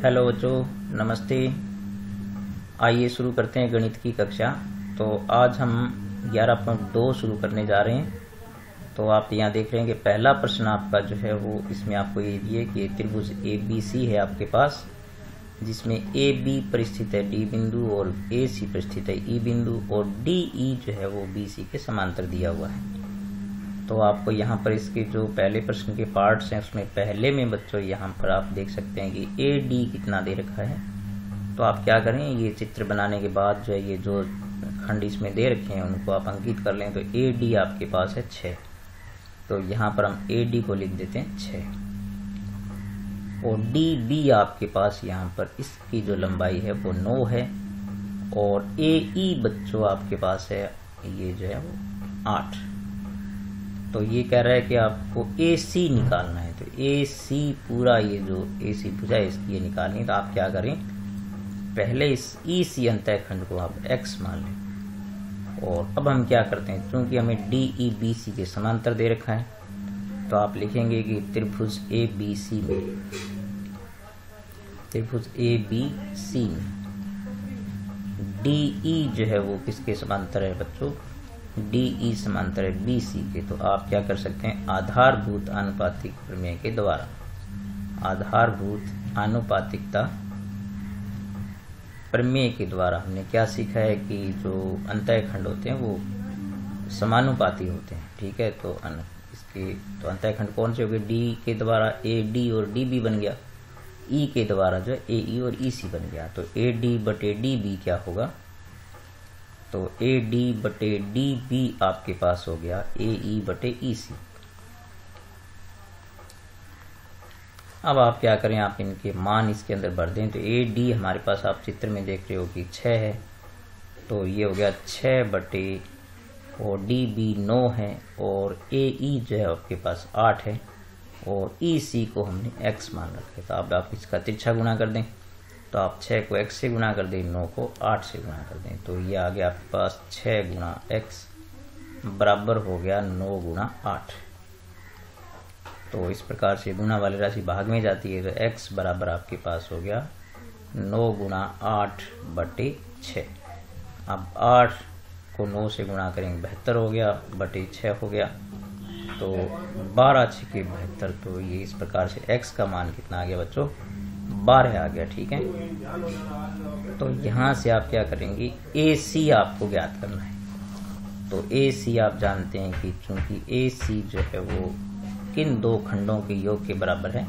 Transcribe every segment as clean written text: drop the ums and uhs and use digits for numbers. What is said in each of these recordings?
Hello बच्चों, नमस्ते। आइए शुरू करते हैं गणित की कक्षा। तो आज हम 11.2 शुरू करने जा रहे हैं। तो आप यहाँ देख रहे हैं कि पहला प्रश्न आपका जो है वो इसमें आपको ये दिए कि त्रिभुज ABC है आपके पास, जिसमें AB पर स्थित है D बिंदु और AC पर स्थित है E बिंदु और DE जो है वो BC के समांतर दिया हुआ है। तो आपको यहाँ पर इसके जो पहले प्रश्न के पार्ट्स हैं उसमें पहले में बच्चों यहाँ पर आप देख सकते हैं कि AD कितना दे रखा है। तो आप क्या करें, ये चित्र बनाने के बाद जो है ये जो खंड इसमें दे रखे हैं उनको आप अंकित कर लें। तो AD आपके पास है 6, तो यहाँ पर हम AD को लिख देते हैं 6। और DB आपके पास यहाँ पर इसकी जो लंबाई है वो 9 है। और AE बच्चों आपके पास है ये जो है वो 8। तो ये कह रहा है कि आपको AC निकालना है। तो AC पूरा ये जो AC भुजा है इसकी ये निकालनी है। तो आप क्या करें, पहले इस EC अंतः खंड को आप X मान लें। और अब हम क्या करते हैं, क्योंकि हमें DE BC के समांतर दे रखा है तो आप लिखेंगे कि त्रिभुज ABC में DE जो है वो किसके समांतर है बच्चों, DE समांतर है BC के। तो आप क्या कर सकते हैं, आधारभूत आनुपातिक प्रमेय के द्वारा, आधारभूत आनुपातिकता प्रमेय के द्वारा हमने क्या सीखा है कि जो अंतःखंड होते हैं वो समानुपाती होते हैं। ठीक है, तो इसके तो अंतःखंड कौन से हो गए, D के द्वारा AD और DB बन गया, E के द्वारा जो AE और EC बन गया। तो AD बटे DB क्या होगा, तो AD बटे DB आपके पास हो गया AE बटे EC। अब आप क्या करें, आप इनके मान इसके अंदर भर दें। तो AD हमारे पास आप चित्र में देख रहे हो कि 6 है, तो ये हो गया 6 बटे, और DB 9 है, और AE जो है आपके पास 8 है, और EC को हमने X मान रखे। तो अब आप इसका तिरछा गुणा कर दें। तो आप 6 को X से गुणा कर दें, 9 को 8 से गुणा कर दें। तो ये आ गया आपके पास 6 गुणा X बराबर हो गया 9 गुणा 8। तो इस प्रकार से गुणा वाली राशि भाग में जाती है। तो X बराबर आपके पास हो गया 9 गुणा 8 बटे 6। अब 8 को 9 से गुणा करेंगे 72 हो गया, बटे 6 हो गया, तो 12 6 के 72। तो ये इस प्रकार से X का मान कितना आ गया बच्चों, 12 आ गया। ठीक है, तो यहाँ से आप क्या करेंगे, AC आपको ज्ञात करना है। तो AC आप जानते हैं कि चूंकि AC जो है वो किन दो खंडों के योग के बराबर है,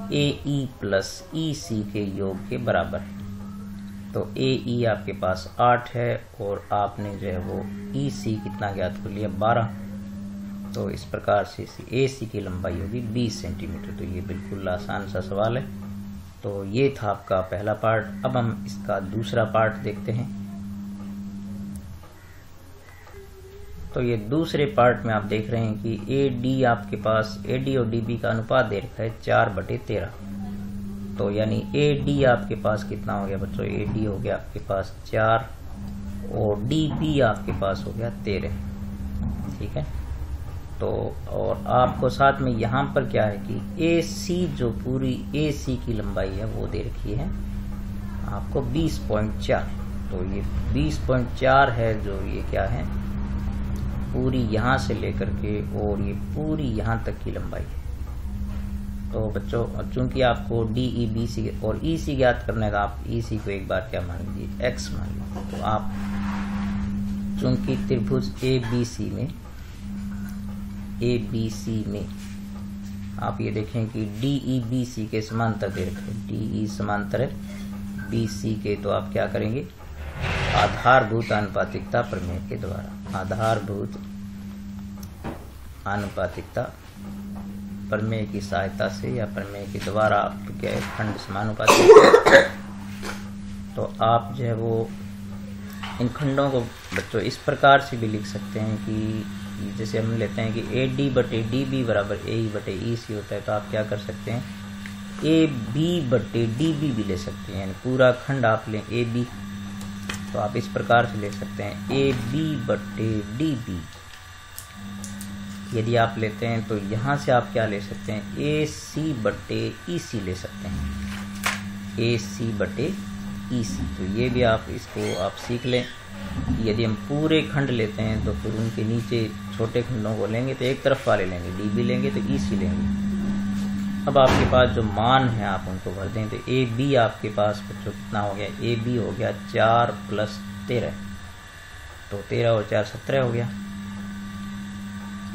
AE प्लस EC के योग के बराबर है। तो AE आपके पास 8 है और आपने जो है वो EC कितना ज्ञात कर लिया, 12। तो इस प्रकार से AC की लंबाई होगी 20 सेंटीमीटर। तो ये बिल्कुल आसान सा सवाल है। तो ये था आपका पहला पार्ट। अब हम इसका दूसरा पार्ट देखते हैं। तो ये दूसरे पार्ट में आप देख रहे हैं कि AD आपके पास AD और DB का अनुपात दे रखा है 4/13। तो यानी AD आपके पास कितना हो गया बच्चों, AD हो गया आपके पास 4 और DB आपके पास हो गया 13। ठीक है, तो और आपको साथ में यहाँ पर क्या है कि AC जो पूरी AC की लंबाई है वो दे रखी है आपको 20.4। तो ये 20.4 है, जो ये क्या है, पूरी यहाँ से लेकर के और ये पूरी यहाँ तक की लंबाई है। तो बच्चों चूंकि आपको DE BC और EC ज्ञात करना है तो आप EC को एक बार क्या मान लीजिए, X मान लीजिए। तो आप चूंकि त्रिभुज ABC में आप ये देखें कि DE BC के समांतर दे रखे, DE समांतर है BC के। तो आप क्या करेंगे, आधारभूत आनुपातिकता प्रमेय के द्वारा, आधारभूत आनुपातिकता प्रमेय की सहायता से या प्रमेय के द्वारा आप क्या है, खंड समानुपातिक। तो आप जो है वो इन खंडों को बच्चों इस प्रकार से भी लिख सकते हैं कि जैसे हम लेते हैं कि AD बटे DB बराबर AE बटे EC होता है। तो आप क्या कर सकते हैं, AB बटे DB भी ले सकते हैं, यानी पूरा खंड आप लें AB। तो आप इस प्रकार से ले सकते हैं AB बटे DB। यदि आप लेते हैं तो यहाँ से आप क्या ले सकते हैं, AC बटे EC ले सकते हैं। AC बटे EC। तो ये भी आप इसको आप सीख लें। यदि हम पूरे खंड लेते हैं तो फिर उनके नीचे छोटे खंडों को लेंगे तो एक तरफ वाले लेंगे, DB लेंगे तो EC लेंगे। अब आपके पास जो मान है आप उनको भर दें। तो AB आपके पास बच्चों कितना हो गया, AB हो गया 4 + 13, तो 13 और 4 17 हो गया।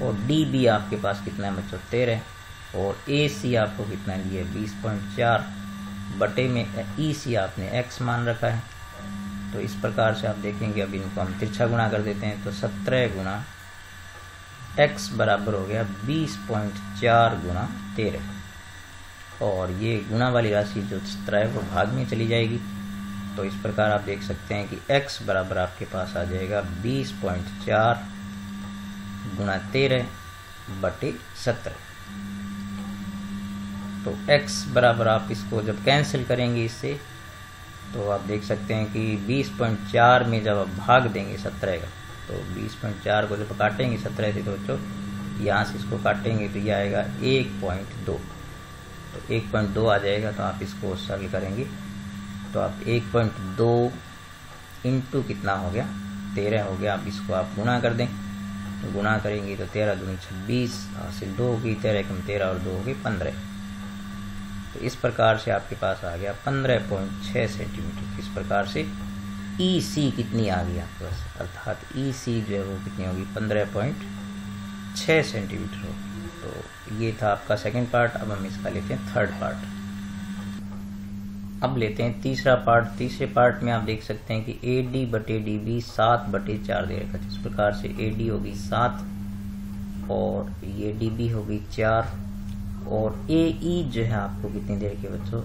और DB आपके पास कितना है बच्चों 13, और AC आपको कितना दिया 20.4 बटे में EC आपने x मान रखा है। तो इस प्रकार से आप देखेंगे, अब इनको हम तिरछा गुणा कर देते हैं। तो 17 गुणा x बराबर हो गया 20.4 गुणा 13, और ये गुणा वाली राशि जो 17 है वो भाग में चली जाएगी। तो इस प्रकार आप देख सकते हैं कि x बराबर आपके पास आ जाएगा 20.4 गुणा 13 बटे 17। तो x बराबर आप इसको जब कैंसिल करेंगे इससे, तो आप देख सकते हैं कि 20.4 में जब आप भाग देंगे 17 का, तो 20.4 को जब काटेंगे 17 से, तो बच्चों यहाँ से इसको काटेंगे तो ये आएगा 1.2, तो 1.2 आ जाएगा। तो आप इसको सरल करेंगे तो आप 1.2 इंटू कितना हो गया 13 हो गया। आप इसको आप गुणा कर दें, तो गुणा करेंगे तो 13 दूनी 26, हासिल 2 होगी, 13 कम 13 और 2 हो गई 15। तो इस प्रकार से आपके पास आ गया 15.6 सेंटीमीटर। इस प्रकार से EC कितनी आ गई आपके पास, अर्थात EC जो है वो कितनी होगी 15.6 सेंटीमीटर होगी। तो ये था आपका सेकंड पार्ट। अब हम इसका लेते हैं थर्ड पार्ट। अब लेते हैं तीसरा पार्ट। तीसरे पार्ट में आप देख सकते हैं कि AD बटे DB 7/4 दे रखा है। इस प्रकार से AD होगी 7 और ये DB होगी 4, और AE जो है आपको कितनी देर के बच्चों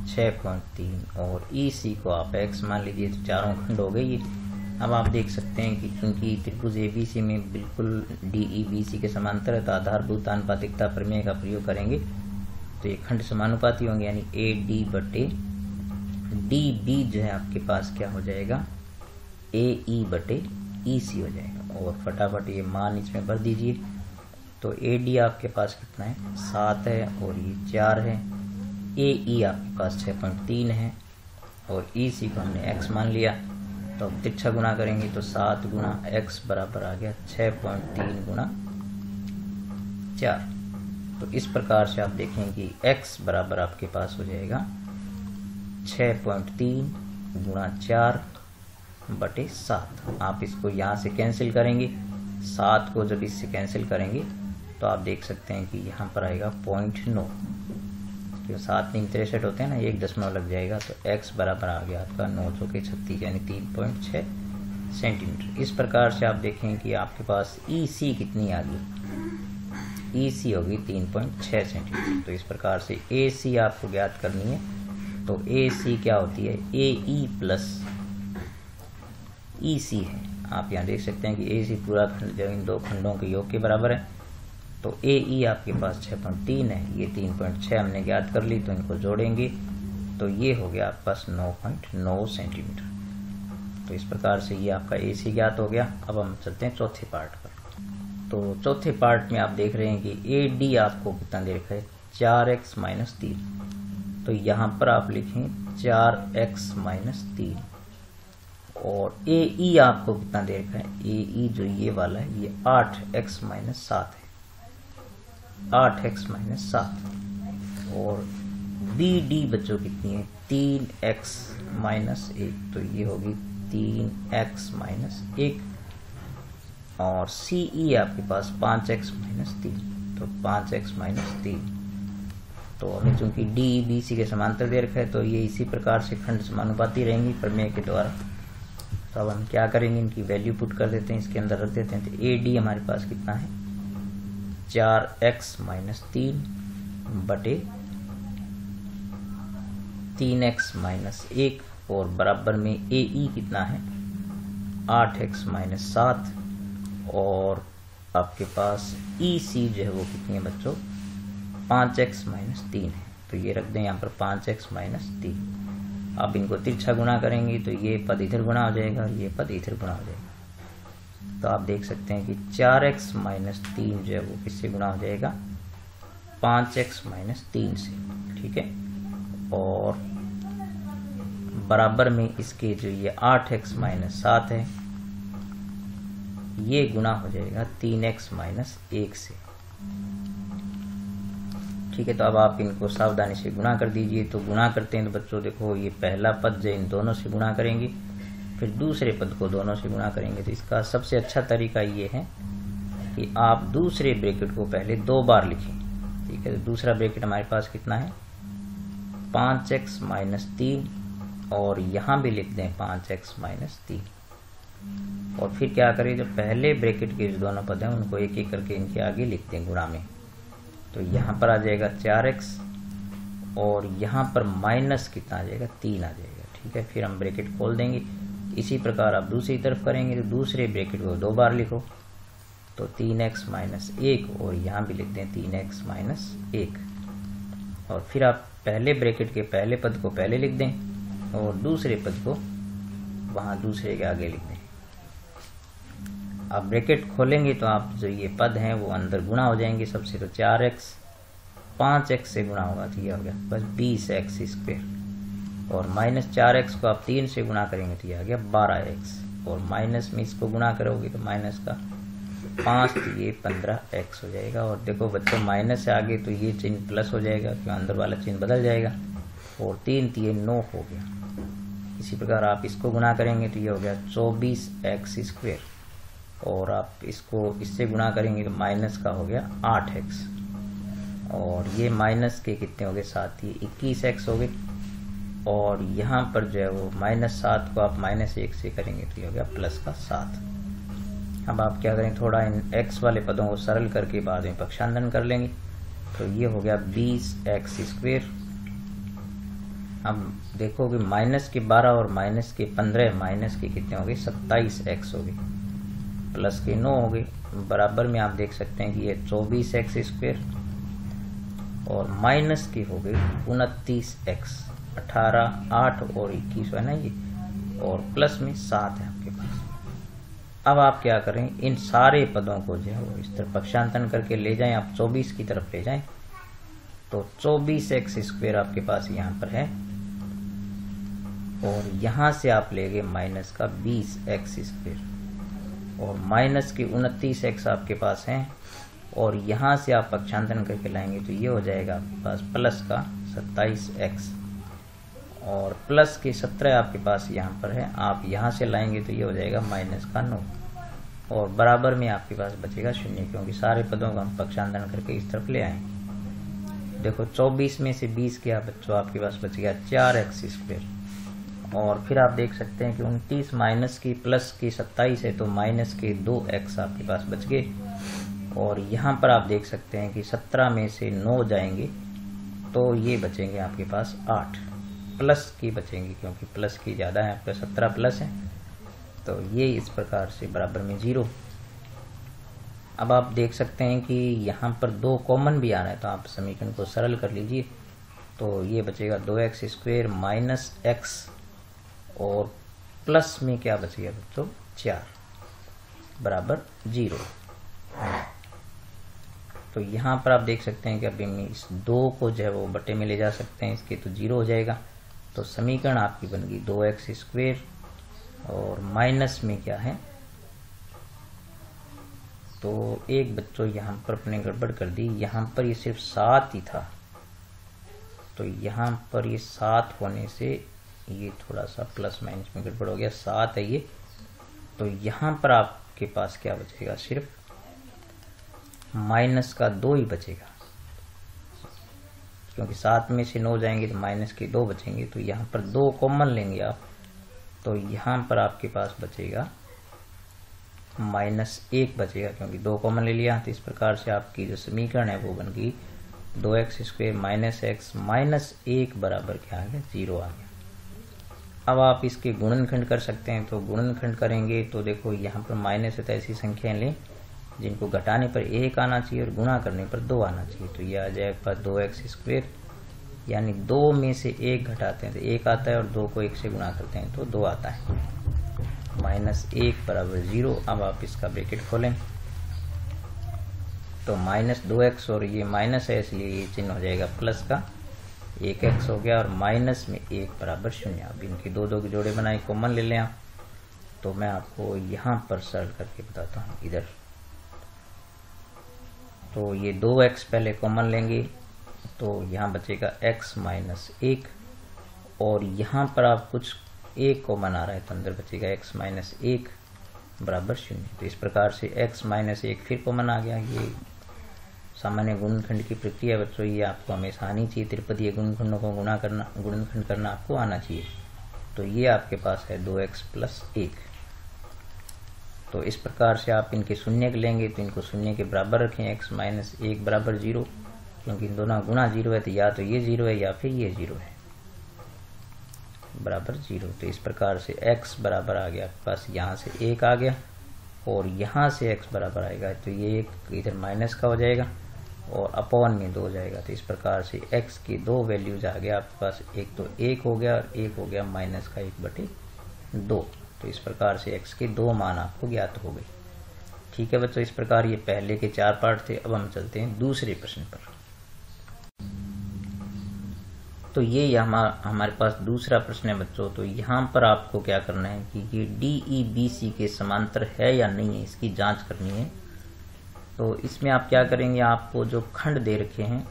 6.3, और EC को आप x मान लीजिए, तो चारों खंड हो गए ये। अब आप देख सकते हैं कि क्योंकि त्रिभुज ABC में बिल्कुल DE BC के समांतर है, तो आधारभूत आनुपातिकता प्रमेय का प्रयोग करेंगे तो ये खंड समानुपाती होंगे, यानी AD बटे DB जो है आपके पास क्या हो जाएगा AE बटे EC हो जाएगा। और फटाफट ये मान इसमें भर दीजिए। तो AD आपके पास कितना है 7 है, और ये 4 है। AE आपके पास 6.3 है, और EC को हमने x मान लिया। तो अब तिरछा गुणा करेंगे तो 7 गुणा x बराबर आ गया 6.3 गुणा 4। तो इस प्रकार से आप देखें कि x बराबर आपके पास हो जाएगा 6.3 गुणा 4 बटे 7। आप इसको यहाँ से कैंसिल करेंगे, 7 को जब इससे कैंसिल करेंगे तो आप देख सकते हैं कि यहाँ पर आएगा 0.9, जो 7 3 63 होते हैं ना, 1 दशमलव लग जाएगा। तो x बराबर आ गया आपका 9 चौके 36 यानी 3.6 सेंटीमीटर। इस प्रकार से आप देखें कि आपके पास EC कितनी आ गई, EC होगी 3.6 सेंटीमीटर। तो इस प्रकार से AC आपको ज्ञात करनी है। तो AC क्या होती है AE प्लस EC है। आप यहाँ देख सकते हैं कि AC पूरा खंड जो इन दो खंडों के योग के बराबर है। तो AE आपके पास 6.3 है, ये 3.6 हमने ज्ञात कर ली। तो इनको जोड़ेंगे तो ये हो गया आपके पास 9.9 सेंटीमीटर। तो इस प्रकार से ये आपका AC ज्ञात हो गया। अब हम चलते हैं चौथे पार्ट पर। तो चौथे पार्ट में आप देख रहे हैं कि AD आपको कितना दे रखा है 4x - 3। तो यहाँ पर आप लिखें 4x - 3, और AE आपको कितना दे रखा है AE जो ये वाला है ये 8x - 7 है, 8x - 7। और BD बच्चों कितनी है 3x - 1, तो ये होगी 3x - 1। और CE आपके पास 5x - 3, तो 5x - 3। तो हमें चूंकि DBC के समांतर दे रखा है तो ये इसी प्रकार से खंड समानुपाती रहेंगी प्रमेय के द्वारा। तो अब हम क्या करेंगे, इनकी वैल्यू पुट कर देते हैं, इसके अंदर रख देते हैं। तो AD हमारे पास कितना है 4x - 3 बटे 3x - 1, और बराबर में AE कितना है 8x - 7, और आपके पास EC जो है वो कितनी है बच्चों 5x - 3 है। तो ये रख दें यहाँ पर 5x - 3। अब इनको तिरछा गुणा करेंगे तो ये पद इधर गुणा हो जाएगा और ये पद इधर गुणा हो जाएगा। तो आप देख सकते हैं कि 4x - 3 जो है वो किससे गुणा हो जाएगा 5x - 3 से, ठीक है। और बराबर में इसके जो ये 8x माइनस 7 है ये गुना हो जाएगा 3x माइनस 1 से। ठीक है, तो अब आप इनको सावधानी से गुना कर दीजिए। तो गुना करते हैं तो बच्चों देखो ये पहला पद जो इन दोनों से गुना करेंगे, फिर दूसरे पद को दोनों से गुना करेंगे। तो इसका सबसे अच्छा तरीका ये है कि आप दूसरे ब्रैकेट को पहले 2 बार लिखें। ठीक है, तो दूसरा ब्रैकेट हमारे पास कितना है 5x माइनस 3 और यहाँ भी लिख दें 5x माइनस 3। और फिर क्या करें, जो पहले ब्रैकेट के जो दोनों पद हैं उनको एक एक करके इनके आगे लिख दें गुणा में। तो यहाँ पर आ जाएगा 4x और यहाँ पर माइनस कितना आ जाएगा 3 आ जाएगा। ठीक है, फिर हम ब्रैकेट खोल देंगे। इसी प्रकार आप दूसरी तरफ करेंगे तो दूसरे ब्रैकेट को 2 बार लिखो। तो 3x माइनस 1 और यहाँ भी लिख दें 3x माइनस 1। और फिर आप पहले ब्रैकेट के पहले पद को पहले लिख दें और दूसरे पद को वहाँ दूसरे के आगे लिख दें। आप ब्रैकेट खोलेंगे तो आप जो ये पद हैं वो अंदर गुणा हो जाएंगे। सबसे तो 4x 5x से गुणा होगा तो ये हो गया बस 20x स्क्वायर और माइनस 4x को आप 3 से गुणा करेंगे तो ये आ गया 12x और माइनस में इसको गुणा करोगे तो माइनस का 5 तो ये 15x हो जाएगा। और देखो बच्चों माइनस से आगे तो ये चिन्ह प्लस हो जाएगा क्योंकि अंदर वाला चिन्ह बदल जाएगा और 3 तो ये 9 हो गया। इसी प्रकार आप इसको गुणा करेंगे तो ये हो गया 24x स्क्वायर और आप इसको इससे गुणा करेंगे तो माइनस का हो गया 8x और ये माइनस के कितने हो गए 7, ये 21x हो गए। और यहाँ पर जो है वो माइनस 7 को आप माइनस 1 से करेंगे तो ये हो गया प्लस का 7। अब आप क्या करें, थोड़ा इन x वाले पदों को सरल करके बाद में पक्षांतरण कर लेंगे। तो ये हो गया 20x स्क्वायर। अब देखो कि माइनस के 12 और माइनस के 15 माइनस के कितने हो गए 27x हो गए प्लस के 9 हो गए। बराबर में आप देख सकते हैं कि ये 24x स्क्वायर और माइनस के हो गए 29x 18 8 और 21 है ना ये और प्लस में 7 है आपके पास। अब आप क्या करें, इन सारे पदों को जो है वो इस तरफ पक्षांतरण करके ले जाएं, आप 24 की तरफ ले जाएं। तो 24x स्क्वायर आपके पास यहाँ पर है और यहाँ से आप ले गए माइनस का 20x स्क्वायर और माइनस के 29x आपके पास हैं और यहाँ से आप पक्षांतरण करके लाएंगे तो ये हो जाएगा आपके पास प्लस का 27x और प्लस के 17 आपके पास यहाँ पर है। आप यहाँ से लाएंगे तो ये हो जाएगा माइनस का 9 और बराबर में आपके पास बचेगा 0 क्योंकि सारे पदों को हम पक्षांतरण करके इस तरफ ले आए। देखो 24 में से 20 किया बच्चों आपके पास बच गया 4x स्क्वायर और फिर आप देख सकते हैं कि 29 माइनस की प्लस की 27 है तो माइनस के 2x आपके पास बच गए। और यहाँ पर आप देख सकते हैं कि 17 में से 9 जाएंगे तो ये बचेंगे आपके पास 8 प्लस की बचेंगे क्योंकि प्लस की ज़्यादा है आपका 17 प्लस है तो ये इस प्रकार से बराबर में 0। अब आप देख सकते हैं कि यहाँ पर 2 कॉमन भी आ रहा है तो आप समीकरण को सरल कर लीजिए। तो ये बचेगा 2x स्क्वायर माइनस x और प्लस में क्या बच गया बच्चों 4 बराबर 0। तो यहाँ पर आप देख सकते हैं कि अभी हम इस 2 को जो है वो बटे में ले जा सकते हैं, इसके तो 0 हो जाएगा। तो समीकरण आपकी बन गई 2x स्क्वायर और माइनस में क्या है तो एक बच्चों यहाँ पर अपने गड़बड़ कर दी, यहाँ पर ये सिर्फ 7 ही था तो यहाँ पर ये 7 होने से ये थोड़ा सा प्लस माइनस में गड़बड़ हो गया, 7 है ये। तो यहाँ पर आपके पास क्या बचेगा, सिर्फ माइनस का 2 ही बचेगा क्योंकि 7 में से 9 जाएंगे तो माइनस के 2 बचेंगे। तो यहाँ पर 2 कॉमन लेंगे आप तो यहाँ पर आपके पास बचेगा -1 बचेगा क्योंकि 2 कॉमन ले लिया। तो इस प्रकार से आपकी जो समीकरण है वो बन गई 2x square minus x minus 1 बराबर क्या आ गया 0 आ गया। अब आप इसके गुणनखंड कर सकते हैं। तो गुणनखंड करेंगे तो देखो यहाँ पर माइनस है तो ऐसी संख्याएं लें जिनको घटाने पर 1 आना चाहिए और गुणा करने पर 2 आना चाहिए। तो ये आ जाएगा 2x स्क्वायर यानी 2 में से 1 घटाते हैं तो 1 आता है और 2 को 1 से गुणा करते हैं तो 2 आता है -1 बराबर 0। अब आप इसका ब्रैकेट खोलें तो -2x और ये माइनस है इसलिए ये चिन्ह हो जाएगा प्लस का एक एक्स हो गया और माइनस में 1 बराबर 0। अब इनके दो दो के जोड़े बनाए, कॉमन ले लें आप। तो मैं आपको यहाँ पर सरल करके बताता हूँ। इधर तो ये 2x पहले कॉमन लेंगे, तो यहाँ बचेगा x माइनस 1, और यहाँ पर आप कुछ 1 कॉमन आ रहा है तो अंदर बचेगा x माइनस 1 बराबर 0। तो इस प्रकार से x माइनस 1 फिर कॉमन आ गया। ये सामान्य गुणनखंड की प्रक्रिया बच्चों, ये आपको हमेशा आनी चाहिए। त्रिपदीय गुणनखंडों को गुणनखंड करना आपको आना चाहिए। तो ये आपके पास है 2x प्लस 1। तो इस प्रकार से आप इनके शून्य लेंगे तो इनको शून्य के बराबर रखें, x माइनस 1 बराबर 0, क्योंकि इन दोनों गुणा 0 है तो या तो ये 0 है या फिर ये 0 है, बराबर 0। तो इस प्रकार से x बराबर आ गया आपके पास, यहाँ से 1 आ गया और यहाँ से x बराबर आएगा तो ये 1 इधर माइनस का हो जाएगा और अपॉन में 2 हो जाएगा। तो इस प्रकार से x की 2 वैल्यूज आ गया आपके पास, एक तो 1 हो गया और एक हो गया माइनस का 1/2। तो इस प्रकार से x के 2 मान आपको ज्ञात हो गए। ठीक है बच्चों, इस प्रकार ये पहले के 4 पार्ट थे। अब हम चलते हैं दूसरे प्रश्न पर। तो ये हमारे पास दूसरा प्रश्न है बच्चों। तो यहाँ पर आपको क्या करना है कि ये DEBC के समांतर है या नहीं है, इसकी जांच करनी है। तो इसमें आप क्या करेंगे, आपको जो खंड दे रखे हैं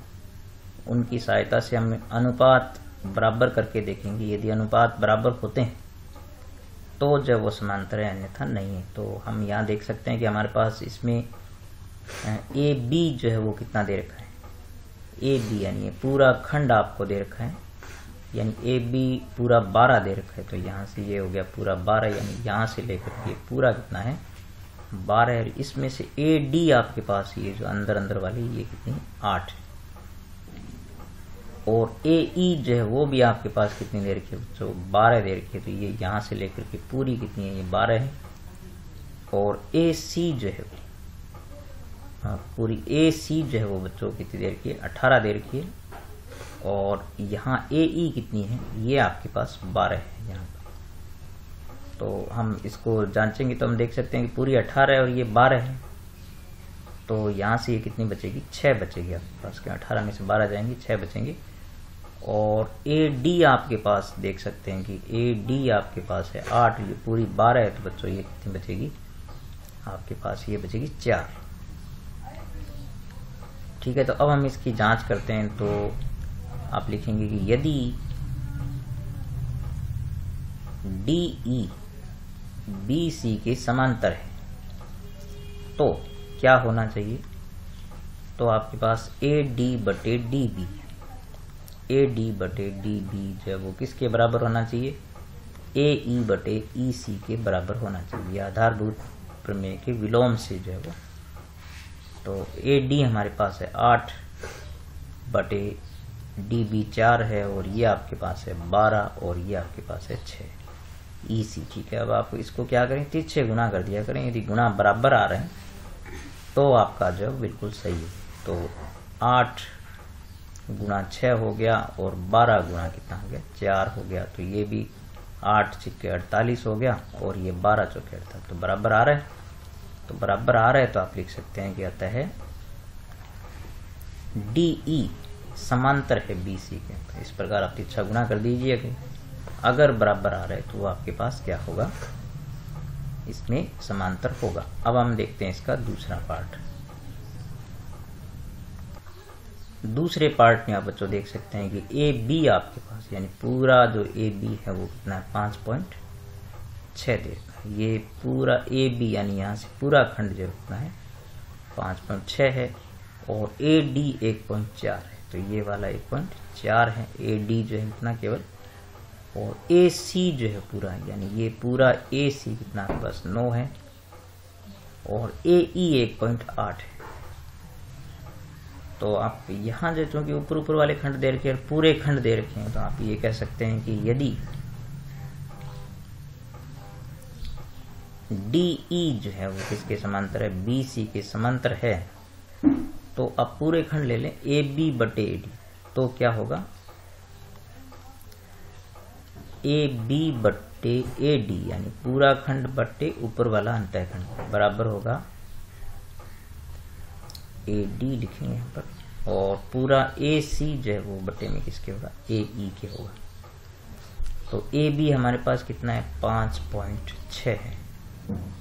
उनकी सहायता से हम अनुपात बराबर करके देखेंगे। यदि अनुपात बराबर होते हैं तो जब वो समांतर है, अन्यथा नहीं है। तो हम यहाँ देख सकते हैं कि हमारे पास इसमें AB जो है वो कितना दे रखा है, AB यानी पूरा खंड आपको दे रखा है, यानी AB पूरा 12 दे रखा है। तो यहाँ से ये हो गया पूरा 12, यानी यहाँ से लेकर के पूरा कितना है 12 है। इसमें से AD आपके पास ये जो अंदर अंदर वाली ये कितनी 8 है, और AE जो है वो भी आपके पास कितनी दे रखी है बच्चों 12 दे रखी है। तो ये यहाँ से लेकर के पूरी कितनी है, ये 12 है। और AC जो है पूरी AC जो है वो बच्चों कितनी दे रखी है 18 दे रखी है। और यहाँ AE कितनी है, ये आपके पास 12 है यहाँ पर। तो हम इसको जांचेंगे तो हम देख सकते हैं कि पूरी 18 है और ये 12 है। तो यहाँ से ये कितनी बचेगी 6 बचेगी आपके पास, कि 18 में से 12 जाएंगे 6 बचेंगे। और AD आपके पास देख सकते हैं कि AD आपके पास है 8, ये पूरी 12 है। तो बच्चों ये कितनी बचेगी आपके पास, ये बचेगी 4। ठीक है, तो अब हम इसकी जांच करते हैं। तो आप लिखेंगे कि यदि DE BC के समांतर है तो क्या होना चाहिए। तो आपके पास AD/DB, AD/DB जो है वो किसके बराबर होना चाहिए, AE/EC के बराबर होना चाहिए, आधारभूत प्रमेय के विलोम से जो है वो। तो AD हमारे पास है 8/DB 4 है, और ये आपके पास है 12, और ये आपके पास है 6 EC। ठीक है, अब आप इसको क्या करें, तिरछे गुना कर दिया करें। यदि गुना बराबर आ रहे हैं तो आपका जवाब बिल्कुल सही है। तो 8 गुना 6 हो गया और 12 गुना कितना हो गया 4 हो गया। तो ये भी 8 छिक्के 48 हो गया और ये 12 चौके 48। तो बराबर आ रहा है, तो बराबर आ रहा है तो आप लिख सकते हैं कि आता है DE समांतर है BC के। तो इस प्रकार आप तिरछा गुना कर दीजिए। अगर बराबर आ रहा है तो वो आपके पास क्या होगा, इसमें समांतर होगा। अब हम देखते हैं इसका दूसरा पार्ट। दूसरे पार्ट में आप बच्चों देख सकते हैं कि AB आपके पास, यानी पूरा जो AB है वो कितना है 5.6 देगा। ये पूरा AB यानी यहाँ से पूरा खंड जो कितना है 5.6 है, और AD 1.4 है। तो ये वाला 1.4 है, AD जो है कितना केवल, और AC जो है पूरा, यानी ये पूरा AC कितना आपके पास 9 है, और AE 1.8 है। तो आप यहाँ जो चूंकि ऊपर वाले खंड दे रखे हैं, पूरे खंड दे रखे हैं, तो आप ये कह सकते हैं कि यदि DE जो है वो किसके समांतर है, BC के समांतर है, तो आप पूरे खंड ले लें AB/AD। तो क्या होगा, AB/AD यानी पूरा खंड बट्टे ऊपर वाला अंतःखंड बराबर होगा AD, लिखेंगे यहाँ पर और पूरा ए सी जो है वो बटे में किसके होगा, ए ई के होगा। तो ए बी हमारे पास कितना है, 5.6 है,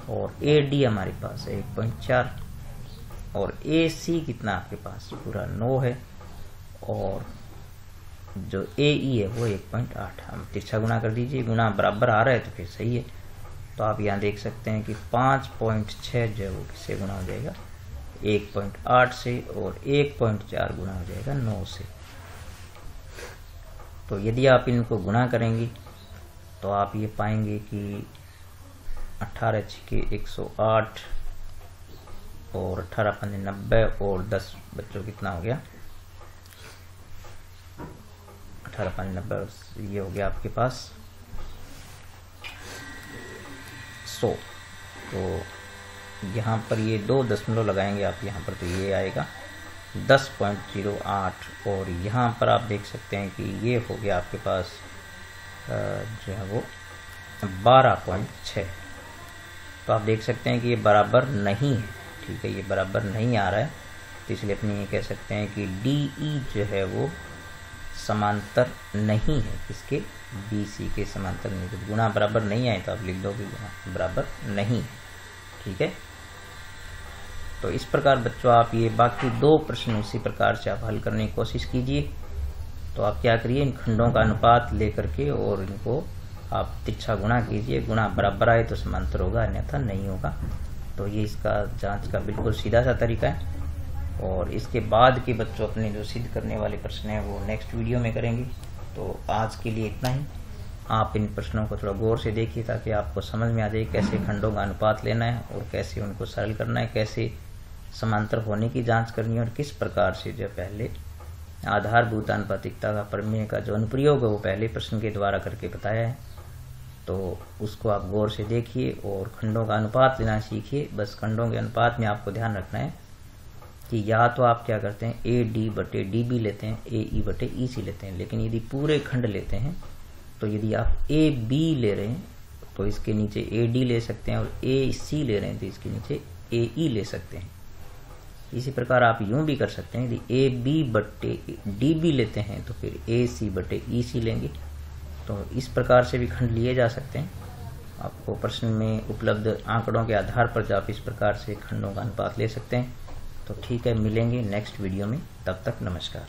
और ए डी हमारे पास है 1.4, और ए सी कितना आपके पास पूरा 9 है, और जो ए ई है वो 1.8। हम तिरछा गुणा कर दीजिए, गुणा बराबर आ रहा है तो फिर सही है। तो आप यहाँ देख सकते हैं कि 5.6 जो है वो किससे गुणा हो जाएगा, 1.8 से, और 1.4 गुणा हो जाएगा 9 से। तो यदि आप इनको गुणा करेंगे तो आप ये पाएंगे कि 18 के 108 और 18 पंजे 90 और 10 बच्चों कितना हो गया, 18 पंजे 90, ये हो गया आपके पास 100। तो यहाँ पर ये 2 दशमलव लगाएंगे आप यहाँ पर, तो ये आएगा 10.08, और यहाँ पर आप देख सकते हैं कि ये हो गया आपके पास जो है वो 12.6। तो आप देख सकते हैं कि ये बराबर नहीं है, ठीक है, ये बराबर नहीं आ रहा है। तो इसलिए अपने ये कह सकते हैं कि डी ई जो है वो समांतर नहीं है, किसके, बी सी के समांतर नहीं। तो गुणा बराबर नहीं आए तो आप लिख दो कि गुणा बराबर नहीं है, ठीक है। तो इस प्रकार बच्चों आप ये बाकी 2 प्रश्न उसी प्रकार से आप हल करने की कोशिश कीजिए। तो आप क्या करिए, इन खंडों का अनुपात लेकर के और इनको आप तिरछा गुणा कीजिए, गुणा बराबर आए तो समांतर होगा, अन्यथा नहीं होगा। तो ये इसका जांच का बिल्कुल सीधा सा तरीका है। और इसके बाद के बच्चों अपने जो सिद्ध करने वाले प्रश्न हैं वो नेक्स्ट वीडियो में करेंगे। तो आज के लिए इतना ही। आप इन प्रश्नों को थोड़ा गौर से देखिए ताकि आपको समझ में आ जाए कैसे खंडों का अनुपात लेना है और कैसे उनको सरल करना है, कैसे समांतर होने की जांच करनी है, और किस प्रकार से जो पहले आधारभूत आनुपातिकता का प्रमेय का जो अनुप्रयोग है वो पहले प्रश्न के द्वारा करके बताया है। तो उसको आप गौर से देखिए और खंडों का अनुपात लेना सीखिए। बस खंडों के अनुपात में आपको ध्यान रखना है कि या तो आप क्या करते हैं, ए डी बटे डी बी लेते हैं, ए ई बटे ई सी लेते हैं। लेकिन यदि पूरे खंड लेते हैं तो यदि आप ए बी ले रहे हैं तो इसके नीचे ए डी ले सकते हैं, और ए सी ले रहे हैं तो इसके नीचे ए ई ले सकते हैं। इसी प्रकार आप यूं भी कर सकते हैं, यदि ए बी बटे डी बी लेते हैं तो फिर ए सी बटे ई सी लेंगे। तो इस प्रकार से भी खंड लिए जा सकते हैं। आपको प्रश्न में उपलब्ध आंकड़ों के आधार पर आप इस प्रकार से खंडों का अनुपात ले सकते हैं। तो ठीक है, मिलेंगे नेक्स्ट वीडियो में, तब तक नमस्कार।